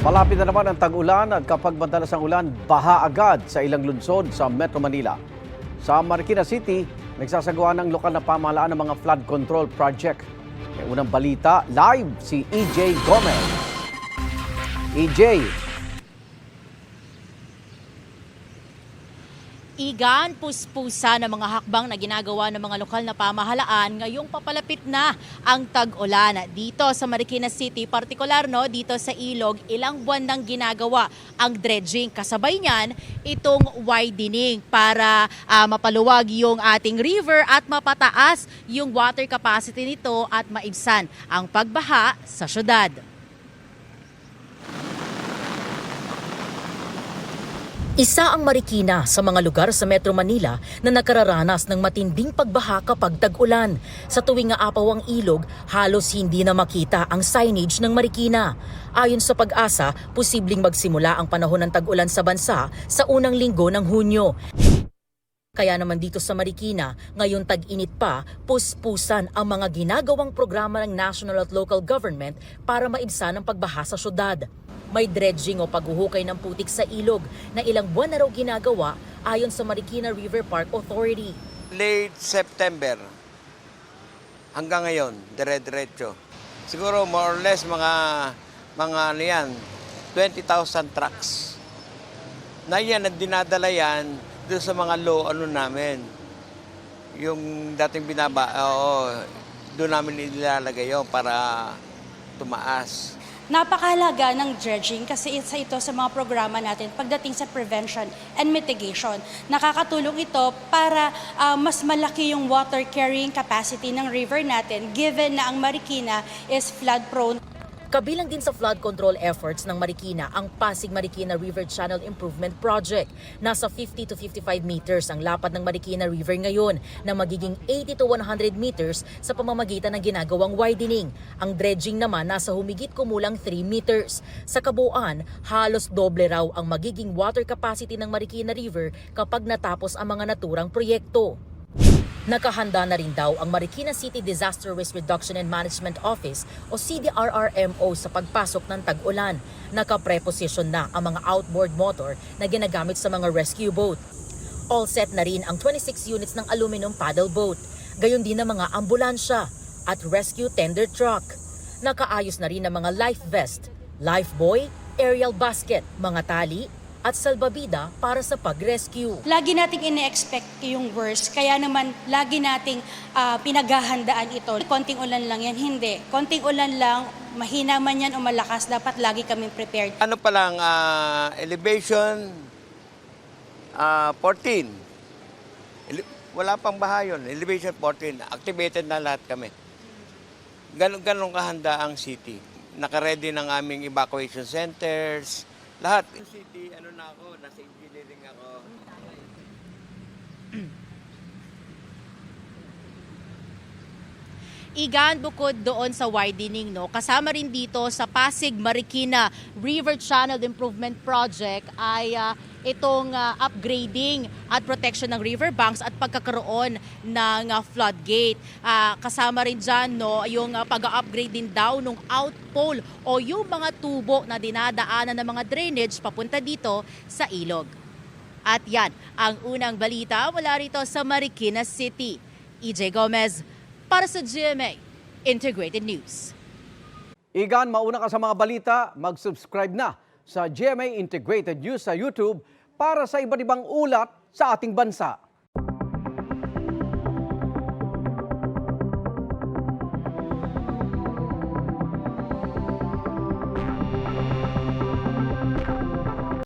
Malapit na naman ang tag-ulan at kapag madalas ang ulan, baha agad sa ilang lungsod sa Metro Manila. Sa Marikina City, nagsasagawa ng lokal na pamahalaan ng mga flood control project. May unang balita, live si EJ Gomez. EJ. Igan, puspusa ng mga hakbang na ginagawa ng mga lokal na pamahalaan ngayong papalapit na ang tag-ulan. Dito sa Marikina City, partikular dito sa Ilog, ilang buwan nang ginagawa ang dredging. Kasabay niyan, itong widening para mapaluwag yung ating river at mapataas yung water capacity nito at maibsan ang pagbaha sa syudad. Isa ang Marikina sa mga lugar sa Metro Manila na nakararanas ng matinding pagbaha kapag tag-ulan. Sa tuwing aapaw ang ilog, halos hindi na makita ang signage ng Marikina. Ayon sa Pag-asa, posibleng magsimula ang panahon ng tag-ulan sa bansa sa unang linggo ng Hunyo. Kaya naman dito sa Marikina, ngayon tag-init pa, puspusan ang mga ginagawang programa ng national at local government para maibsan ang pagbaha sa syudad. May dredging o paghuhukay ng putik sa ilog na ilang buwan na raw ginagawa ayon sa Marikina River Park Authority. Late September hanggang ngayon, dire-diretso. Siguro more or less mga ano yan, 20,000 trucks. Na yan, dinadala yan doon sa mga low namin. Yung dating doon namin ilalagay yun para tumaas. Napakahalaga ng dredging kasi isa ito sa mga programa natin pagdating sa prevention and mitigation. Nakakatulong ito para mas malaki yung water carrying capacity ng river natin given na ang Marikina is flood prone. Kabilang din sa flood control efforts ng Marikina ang Pasig-Marikina River Channel Improvement Project. Nasa 50 to 55 meters ang lapad ng Marikina River ngayon na magiging 80 to 100 meters sa pamamagitan ng ginagawang widening. Ang dredging naman nasa humigit kumulang 3 meters. Sa kabuuan, halos doble raw ang magiging water capacity ng Marikina River kapag natapos ang mga naturang proyekto. Nakahanda na rin daw ang Marikina City Disaster Risk Reduction and Management Office o CDRRMO sa pagpasok ng tag-ulan. Nakapreposition na ang mga outboard motor na ginagamit sa mga rescue boat. All set na rin ang 26 units ng aluminum paddle boat. Gayon din ang mga ambulansya at rescue tender truck. Nakaayos na rin ang mga life vest, life buoy, aerial basket, mga tali, at salbabida para sa pag-rescue. Lagi nating ine-expect yung worst, kaya naman lagi nating pinaghahandaan ito. Konting ulan lang yan, hindi. Konting ulan lang, mahina man yan o malakas, dapat lagi kaming prepared. Ano pa lang, elevation 14. Wala pang baha yun. Elevation 14, activated na lahat kami. Ganun kahanda ang city. Nakaready ng aming evacuation centers, lahat. City, nasa engineering ako. Igan, bukod doon sa widening, kasama rin dito sa Pasig-Marikina River Channel Improvement Project ay itong upgrading at protection ng riverbanks at pagkakaroon ng floodgate. Kasama rin dyan yung pag-upgrade din daw ng outpole o yung mga tubo na dinadaanan ng mga drainage papunta dito sa ilog. At yan ang unang balita mula rito sa Marikina City. EJ Gomez para sa GMA Integrated News. Igan, mauna ka sa mga balita, mag-subscribe na sa GMA Integrated News sa YouTube para sa iba't ibang ulat sa ating bansa.